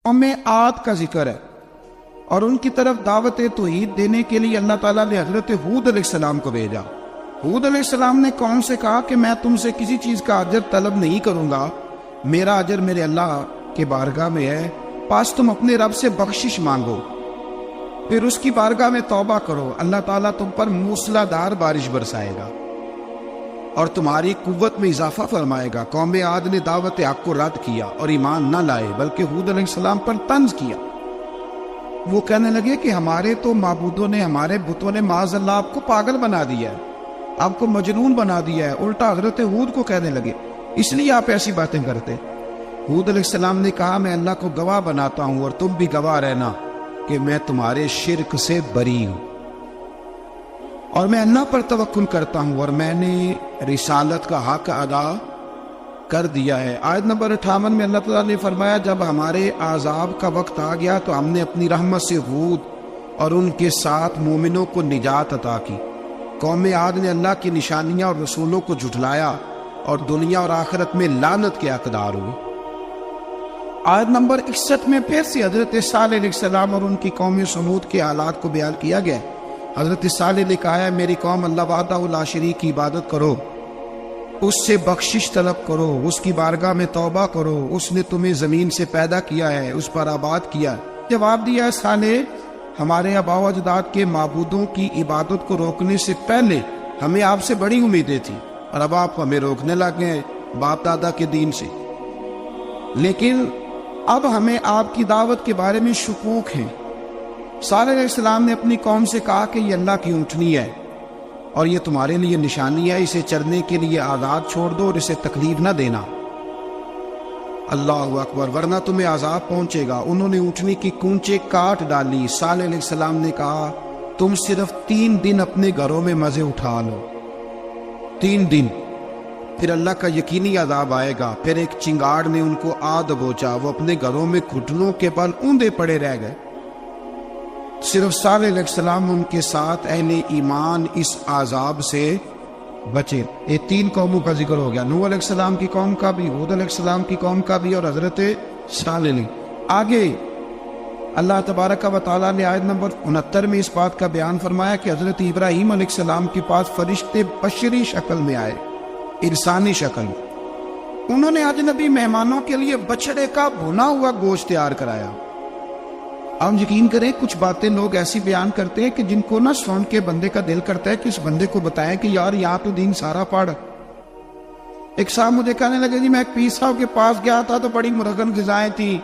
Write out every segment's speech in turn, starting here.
قوم عاد کا ذکر ہے اور ان کی طرف دعوت توحید دینے کے لیے اللہ تعالیٰ نے حضرت ہود علیہ السلام کو بھیجا۔ ہود علیہ السلام نے قوم سے کہا کہ میں تم سے کسی چیز کا اجر طلب نہیں کروں گا، میرا اجر میرے اللہ کے بارگاہ میں ہے، پاس تم اپنے رب سے بخشش مانگو، پھر اس کی بارگاہ میں توبہ کرو، اللہ تعالیٰ تم پر موسلا دار بارش برسائے گا اور تمہاری قوت میں اضافہ فرمائے گا۔ قوم عاد نے دعوت حق کو رد کیا اور ایمان نہ لائے بلکہ ہود علیہ السلام پر طنز کیا۔ وہ کہنے لگے کہ ہمارے تو معبودوں نے، ہمارے بتوں نے معاذ اللہ آپ کو پاگل بنا دیا ہے، آپ کو مجنون بنا دیا ہے۔ الٹا حضرت ہود کو کہنے لگے اس لیے آپ ایسی باتیں کرتے۔ ہود علیہ السلام نے کہا میں اللہ کو گواہ بناتا ہوں اور تم بھی گواہ رہنا کہ میں تمہارے شرک سے بری ہوں اور میں اللہ پر توکل کرتا ہوں اور میں نے رسالت کا حق ادا کر دیا ہے۔ آیت نمبر 58 میں اللہ تعالیٰ نے فرمایا جب ہمارے عذاب کا وقت آ گیا تو ہم نے اپنی رحمت سے ہود اور ان کے ساتھ مومنوں کو نجات عطا کی۔ قوم عاد نے اللہ کی نشانیاں اور رسولوں کو جھٹلایا اور دنیا اور آخرت میں لعنت کے حقدار ہوئے۔ آیت نمبر 61 میں پھر سے حضرت صالح علیہ السلام اور ان کی قوم سمود کے حالات کو بیان کیا گیا۔ حضرت صالح نے کہا ہے میری قوم اللہ وحدہ لا شریک کی عبادت کرو، اس سے بخشش طلب کرو، اس کی بارگاہ میں توبہ کرو، اس نے تمہیں زمین سے پیدا کیا ہے، اس پر آباد کیا ہے۔ جواب دیا ہے صالح ہمارے آباء و اجداد کے معبودوں کی عبادت کو روکنے سے پہلے ہمیں آپ سے بڑی امیدیں تھیں اور اب آپ ہمیں روکنے لگے ہیں باپ دادا کے دین سے، لیکن اب ہمیں آپ کی دعوت کے بارے میں شکوک ہیں۔ صالح علیہ السلام نے اپنی قوم سے کہا کہ یہ اللہ کی اونٹنی ہے اور یہ تمہارے لیے نشانی ہے، اسے چرنے کے لیے آزاد چھوڑ دو اور اسے تکلیف نہ دینا۔ اللہ اکبر، ورنہ تمہیں عذاب پہنچے گا۔ انہوں نے اونٹنی کی کونچیں کاٹ ڈالی۔ صالح علیہ السلام نے کہا تم صرف 3 دن اپنے گھروں میں مزے اٹھا لو، 3 دن، پھر اللہ کا یقینی عذاب آئے گا۔ پھر ایک چنگاڑ نے ان کو آ دبوچا، وہ اپنے گھروں میں گھٹنوں کے بل اوندے پڑے رہ گئے۔ صرف صالح علیہ السلام ان کے ساتھ اہل ایمان اس عذاب سے بچے۔ یہ 3 قوموں کا ذکر ہو گیا، نوح علیہ السلام کی قوم کا بھی، ہود علیہ السلام کی قوم کا بھی اور حضرت صالح علیہ۔ آگے اللہ تبارک و تعالیٰ نے آیت نمبر 69 میں اس بات کا بیان فرمایا کہ حضرت ابراہیم علیہ السلام کے پاس فرشتے بشری شکل میں آئے، انسانی شکل۔ انہوں نے اجنبی مہمانوں کے لیے بچڑے کا بھنا ہوا گوشت تیار کرایا۔ آپ یقین کریں کچھ باتیں لوگ ایسی بیان کرتے ہیں کہ جن کو نہ سن کے بندے کا دل کرتا ہے کہ اس بندے کو بتائیں کہ یار یہاں تو دین سارا پڑھ۔ ایک صاحب مجھے کہنے لگے جی میں ایک پیر صاحب کے پاس گیا تھا تو بڑی مرغن غذائیں تھیں،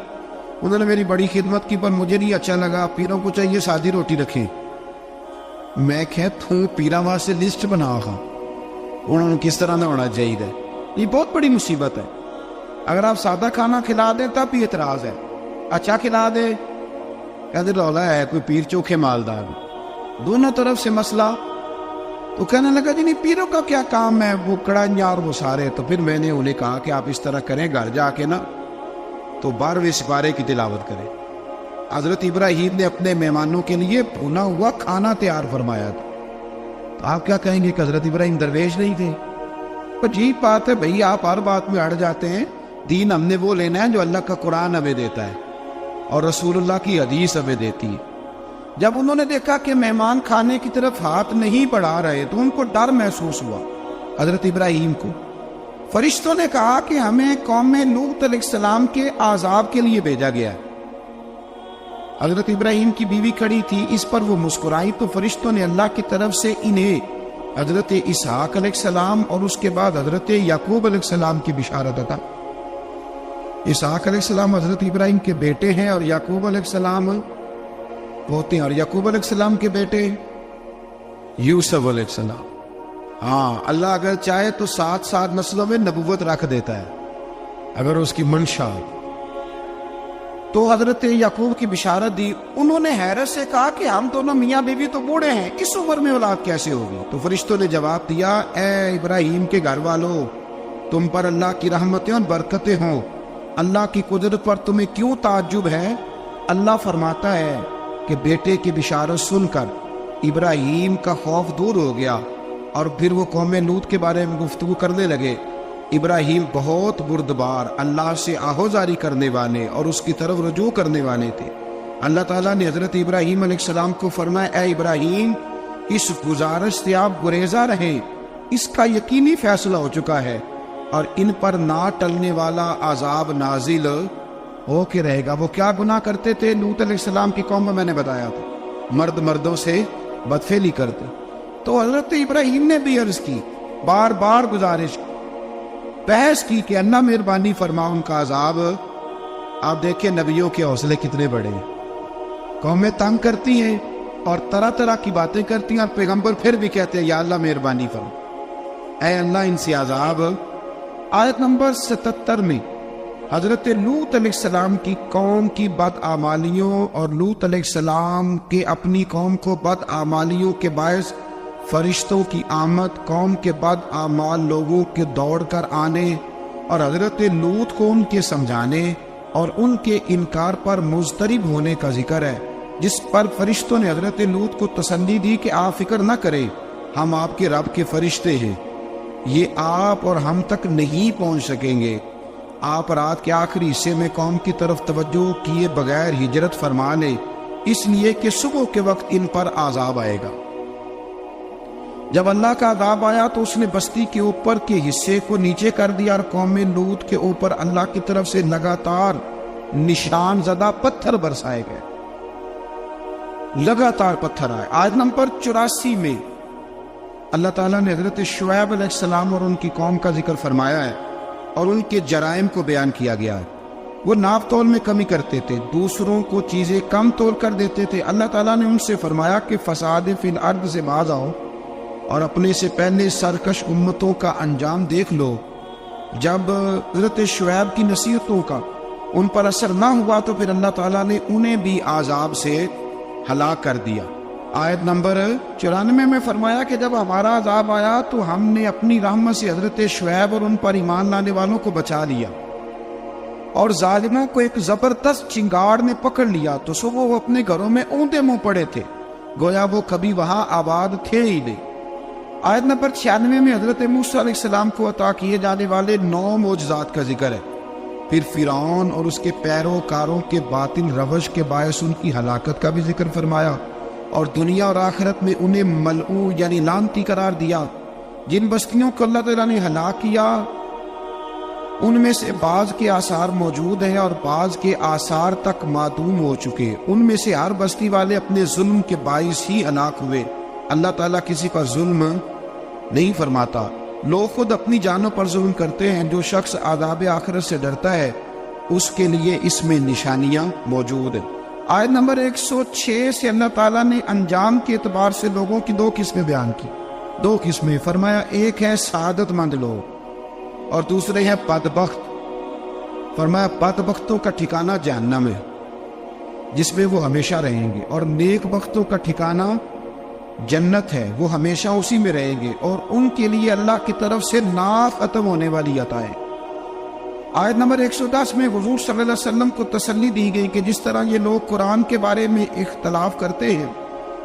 انہوں نے میری بڑی خدمت کی پر مجھے نہیں اچھا لگا، پیروں کو چاہیے سادی روٹی رکھیں۔ میں کہتا ہوں پیروں واسطے لسٹ بنا ہوا انہوں نے کس طرح نہ ہونا چاہیے۔ یہ بہت بڑی مصیبت ہے، اگر آپ سادہ کھانا کھلا دیں تب بھی اعتراض ہے، اچھا کھلا دے کہتے رولا ہے کوئی پیر چوکھے مالدار، دونوں طرف سے مسئلہ۔ تو کہنے لگا جی نہیں پیروں کا کیا کام ہے، وہ کڑائیاں اور وہ سارے۔ تو پھر میں نے انہیں کہا کہ آپ اس طرح کریں، گھر جا کے نا تو 12ویں سپارے کی تلاوت کریں۔ حضرت ابراہیم نے اپنے مہمانوں کے لیے بھنا ہوا کھانا تیار فرمایا تھا۔ تو آپ کیا کہیں گے کہ حضرت ابراہیم درویش نہیں تھے؟ عجیب بات ہے بھائی، آپ ہر بات میں اڑ جاتے ہیں۔ دین ہم نے وہ لینا ہے جو اللہ کا قرآن ہمیں دیتا ہے اور رسول اللہ کی حدیث ہمیں دیتی ہے۔ جب انہوں نے دیکھا کہ مہمان کھانے کی طرف ہاتھ نہیں بڑھا رہے تو ان کو ڈر محسوس ہوا۔ حضرت ابراہیم کو فرشتوں نے کہا کہ ہمیں قوم لوط علیہ السلام کے عذاب کے لیے بھیجا گیا ہے۔ حضرت ابراہیم کی بیوی کھڑی تھی، اس پر وہ مسکرائی تو فرشتوں نے اللہ کی طرف سے انہیں حضرت اسحاق علیہ السلام اور اس کے بعد حضرت یعقوب علیہ السلام کی بشارت عطا۔ اسحاق علیہ السلام حضرت ابراہیم کے بیٹے ہیں اور یعقوب علیہ السلام ہوتے ہیں، اور یعقوب علیہ السلام کے بیٹے یوسف علیہ السلام۔ ہاں اللہ اگر چاہے تو 7 نسلوں میں نبوت رکھ دیتا ہے اگر اس کی منشا۔ تو حضرت یعقوب کی بشارت دی۔ انہوں نے حیرت سے کہا کہ ہم دونوں میاں بیوی تو بوڑھے ہیں، اس عمر میں اولاد کیسے ہوگی؟ تو فرشتوں نے جواب دیا اے ابراہیم کے گھر والوں، تم پر اللہ کی رحمتیں اور برکتیں ہوں، اللہ کی قدرت پر تمہیں کیوں تعجب ہے؟ اللہ فرماتا ہے کہ بیٹے کی بشارت سن کر ابراہیم کا خوف دور ہو گیا اور پھر وہ قوم لوط کے بارے میں گفتگو کرنے لگے۔ ابراہیم بہت بردبار، اللہ سے آہوزاری کرنے والے اور اس کی طرف رجوع کرنے والے تھے۔ اللہ تعالیٰ نے حضرت ابراہیم علیہ السلام کو فرمایا، اے ابراہیم اس گزارش سے آپ گریزاں رہیں، اس کا یقینی فیصلہ ہو چکا ہے اور ان پر نہ ٹلنے والا عذاب نازل ہو کے رہے گا۔ وہ کیا گناہ کرتے تھے؟ لوط علیہ السلام کی قوم میں میں نے بتایا تھا، مرد مردوں سے بدفعلی کرتے۔ تو حضرت ابراہیم نے بھی عرض کی، بار بار گزارش کی، بحث کی کہ اللہ مہربانی فرما ان کا عذاب۔ آپ دیکھیں نبیوں کے حوصلے کتنے بڑے ہیں، قومیں تنگ کرتی ہیں اور طرح طرح کی باتیں کرتی ہیں اور پیغمبر پھر بھی کہتے ہیں یا اللہ مہربانی فرما، اے اللہ ان سے عذاب۔ آیت نمبر 77 میں حضرت لوط علیہ السلام کی قوم کی بدعمالیوں اور لوط علیہ السلام کے اپنی قوم کو بدعمالیوں کے باعث فرشتوں کی آمد، قوم کے بدعمال لوگوں کے دوڑ کر آنے اور حضرت لوط کو ان کے سمجھانے اور ان کے انکار پر مضطرب ہونے کا ذکر ہے، جس پر فرشتوں نے حضرت لوط کو تسلی دی کہ آپ فکر نہ کریں، ہم آپ کے رب کے فرشتے ہیں، یہ آپ اور ہم تک نہیں پہنچ سکیں گے۔ آپ رات کے آخری حصے میں قوم کی طرف توجہ کیے بغیر ہجرت فرما لیں، اس لیے کہ صبح کے وقت ان پر عذاب آئے گا۔ جب اللہ کا عذاب آیا تو اس نے بستی کے اوپر کے حصے کو نیچے کر دیا اور قوم لوط کے اوپر اللہ کی طرف سے لگاتار نشان زدہ پتھر برسائے گئے، لگاتار پتھر آئے۔ آیت نمبر 84 میں اللہ تعالیٰ نے حضرت شعیب علیہ السلام اور ان کی قوم کا ذکر فرمایا ہے اور ان کے جرائم کو بیان کیا گیا ہے۔ وہ ناپ تول میں کمی کرتے تھے، دوسروں کو چیزیں کم تول کر دیتے تھے۔ اللہ تعالیٰ نے ان سے فرمایا کہ فساد فی الارض سے باز آؤ اور اپنے سے پہلے سرکش امتوں کا انجام دیکھ لو۔ جب حضرت شعیب کی نصیحتوں کا ان پر اثر نہ ہوا تو پھر اللہ تعالیٰ نے انہیں بھی عذاب سے ہلاک کر دیا۔ آیت نمبر 94 میں فرمایا کہ جب ہمارا عذاب آیا تو ہم نے اپنی رحمت سے حضرت شعیب اور ان پر ایمان لانے والوں کو بچا لیا اور ظالموں کو ایک زبردست چنگاڑ نے پکڑ لیا تو صبح وہ اپنے گھروں میں اوندا منہ پڑے تھے، گویا وہ کبھی وہاں آباد تھے ہی نہیں۔ آیت نمبر 96 میں حضرت موسیٰ علیہ السلام کو عطا کیے جانے والے 9 معجزات کا ذکر ہے۔ پھر فرعون اور اس کے پیروکاروں کے باطل روش کے باعث ان کی ہلاکت کا بھی ذکر فرمایا اور دنیا اور آخرت میں انہیں ملعون یعنی لعنتی قرار دیا۔ جن بستیوں کو اللہ تعالیٰ نے ہلاک کیا ان میں سے بعض کے آثار موجود ہیں اور بعض کے آثار تک معدوم ہو چکے۔ ان میں سے ہر بستی والے اپنے ظلم کے باعث ہی ہلاک ہوئے۔ اللہ تعالیٰ کسی پر ظلم نہیں فرماتا، لوگ خود اپنی جانوں پر ظلم کرتے ہیں۔ جو شخص عذاب آخرت سے ڈرتا ہے اس کے لیے اس میں نشانیاں موجود ہیں۔ آیت نمبر 106 سے اللہ تعالیٰ نے انجام کے اعتبار سے لوگوں کی 2 قسمیں بیان کی، 2 قسمیں فرمایا، ایک ہے سعادت مند لوگ اور دوسرے ہیں بدبخت۔ فرمایا بدبختوں کا ٹھکانہ جہنم ہے جس میں وہ ہمیشہ رہیں گے، اور نیک بختوں کا ٹھکانہ جنت ہے، وہ ہمیشہ اسی میں رہیں گے اور ان کے لیے اللہ کی طرف سے نا ختم ہونے والی عطائیں۔ آیت نمبر 110 میں حضور صلی اللہ علیہ وسلم کو تسلی دی گئی کہ جس طرح یہ لوگ قرآن کے بارے میں اختلاف کرتے ہیں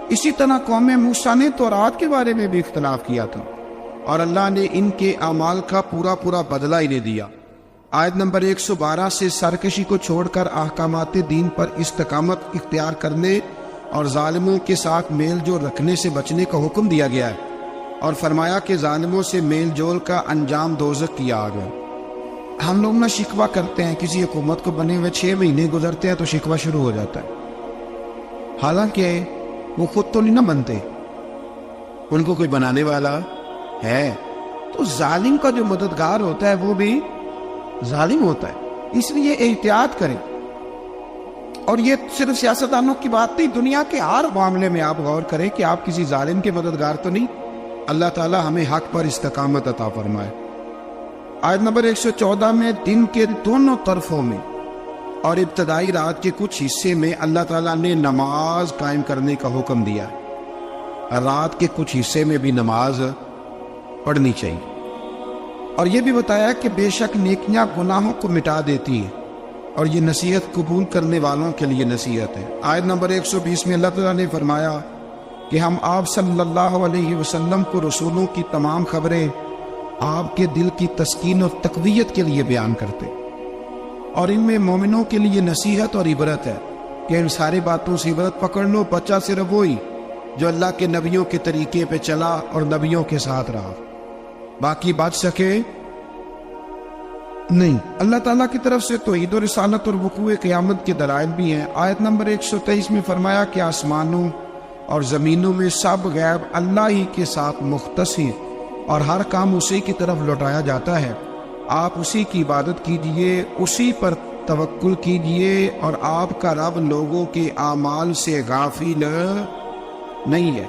اسی طرح قوم موسیٰ نے تورات کے بارے میں بھی اختلاف کیا تھا اور اللہ نے ان کے اعمال کا پورا بدلہ انہیں دیا۔ آیت نمبر 112 سے سرکشی کو چھوڑ کر احکامات دین پر استقامت اختیار کرنے اور ظالموں کے ساتھ میل جول رکھنے سے بچنے کا حکم دیا گیا ہے اور فرمایا کہ ظالموں سے میل جول کا انجام دوزخ کیا آ گیا۔ ہم لوگ نہ شکوہ کرتے ہیں، کسی حکومت کو بنے ہوئے 6 مہینے گزرتے ہیں تو شکوہ شروع ہو جاتا ہے، حالانکہ وہ خود تو نہیں نہ بنتے، ان کو کوئی بنانے والا ہے۔ تو ظالم کا جو مددگار ہوتا ہے وہ بھی ظالم ہوتا ہے، اس لیے احتیاط کریں۔ اور یہ صرف سیاستدانوں کی بات نہیں، دنیا کے ہر معاملے میں آپ غور کریں کہ آپ کسی ظالم کے مددگار تو نہیں۔ اللہ تعالی ہمیں حق پر استقامت عطا فرمائے۔ آیت نمبر 114 میں دن کے دونوں طرفوں میں اور ابتدائی رات کے کچھ حصے میں اللہ تعالیٰ نے نماز قائم کرنے کا حکم دیا ہے، رات کے کچھ حصے میں بھی نماز پڑھنی چاہیے، اور یہ بھی بتایا کہ بے شک نیکیاں گناہوں کو مٹا دیتی ہیں اور یہ نصیحت قبول کرنے والوں کے لیے نصیحت ہے۔ آیت نمبر 120 میں اللہ تعالیٰ نے فرمایا کہ ہم آپ صلی اللہ علیہ وسلم کو رسولوں کی تمام خبریں آپ کے دل کی تسکین اور تقویت کے لیے بیان کرتے، اور ان میں مومنوں کے لیے نصیحت اور عبرت ہے کہ ان ساری باتوں سے عبرت پکڑ لو، بچہ صرف وہی جو اللہ کے نبیوں کے طریقے پہ چلا اور نبیوں کے ساتھ رہا، باقی بچ سکے نہیں۔ اللہ تعالیٰ کی طرف سے توحید و رسالت اور وقوع قیامت کے دلائل بھی ہیں۔ آیت نمبر 123 میں فرمایا کہ آسمانوں اور زمینوں میں سب غیب اللہ ہی کے ساتھ مختص ہیں اور ہر کام اسی کی طرف لوٹایا جاتا ہے، آپ اسی کی عبادت کیجئے، اسی پر توکل کیجئے، اور آپ کا رب لوگوں کے اعمال سے غافل نہیں ہے۔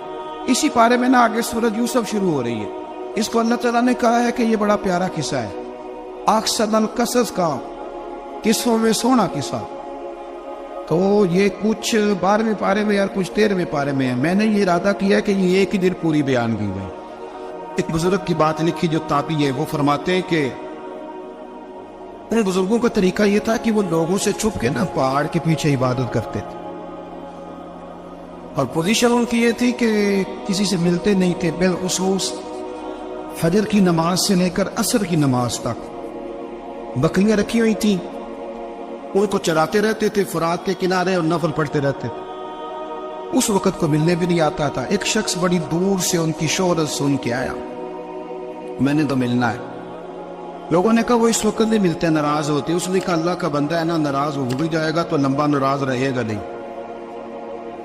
اسی پارے میں آگے سورۃ یوسف شروع ہو رہی ہے۔ اس کو اللہ تعالیٰ نے کہا ہے کہ یہ بڑا پیارا قصہ ہے، احسن القصص کا، قصوں میں سونا قصہ۔ تو یہ کچھ 12ویں پارے میں اور کچھ 13ویں پارے میں ہے۔ میں نے یہ ارادہ کیا کہ یہ ایک ہی دن پوری بیان کی گئی۔ ایک بزرگ کی بات لکھی جو تابعی ہے، وہ فرماتے ہیں کہ ان بزرگوں کا طریقہ یہ تھا کہ وہ لوگوں سے چھپ کے پہاڑ کے پیچھے عبادت کرتے تھے، اور پوزیشن ان کی یہ تھی کہ کسی سے ملتے نہیں تھے، بالخصوص فجر کی نماز سے لے کر عصر کی نماز تک بکریاں رکھی ہوئی تھیں، ان کو چراتے رہتے تھے فرات کے کنارے اور نفل پڑھتے رہتے تھے۔ اس وقت کو ملنے بھی نہیں آتا تھا۔ ایک شخص بڑی دور سے ان کی شہرت سن کے آیا، میں نے تو ملنا ہے۔ لوگوں نے کہا وہ اس وقت نہیں ملتے، ناراض ہوتے۔ اس نے کہا اللہ کا بندہ ہے نا، ناراض ہو بھی جائے گا تو لمبا ناراض رہے گا نہیں،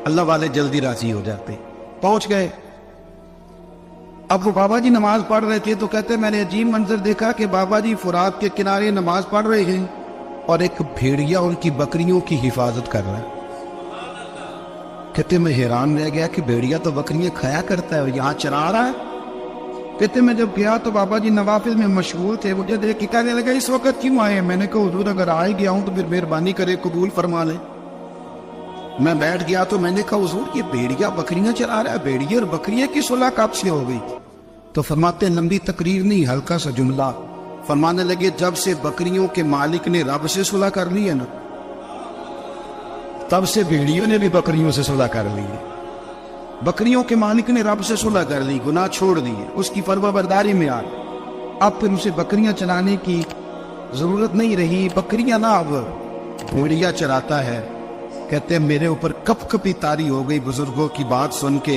اللہ والے جلدی راضی ہو جاتے۔ پہنچ گئے۔ اب وہ بابا جی نماز پڑھ رہے تھے تو کہتے میں نے عجیب منظر دیکھا کہ بابا جی فرات کے کنارے نماز پڑھ رہے ہیں اور ایک بھیڑیا ان کی بکریوں کی حفاظت کر رہا ہے۔ کہتے میں حیران رہ گیا کہ بھیڑیا تو بکریاں کھایا کرتا ہے اور یہاں چرا رہا ہے۔ کہتے میں جب گیا تو بابا جی نوافل میں مشغول تھے، مجھے دیکھ کے کہنے لگا اس وقت کیوں آئے؟ میں نے کہا حضور اگر آئے گیا ہوں تو پھر مہربانی کرے قبول فرما لیں۔ میں بیٹھ گیا تو میں نے کہا حضور یہ بھیڑیا بکریاں چرا رہا ہے، بھیڑیا اور بکریاں کی صلح کب سے ہو گئی؟ تو فرماتے ہیں لمبی تقریر نہیں، ہلکا سا جملہ۔ فرمانے لگے جب سے بکریوں کے مالک نے رب سے صلح کر لی ہے نا، تب سے بھیڑیوں نے بھی بکریوں سے صلح کر لی ہے۔ بکریوں کے مالک نے رب سے صلح کر لی، گناہ چھوڑ دیے، اس کی فرما برداری میں آ گئے۔ اب پھر اسے بکریاں چرانے کی ضرورت نہیں رہی، بکریاں نہ اب بھیڑیا چراتا ہے۔ کہتے ہیں میرے اوپر کپ کپی طاری ہو گئی بزرگوں کی بات سن کے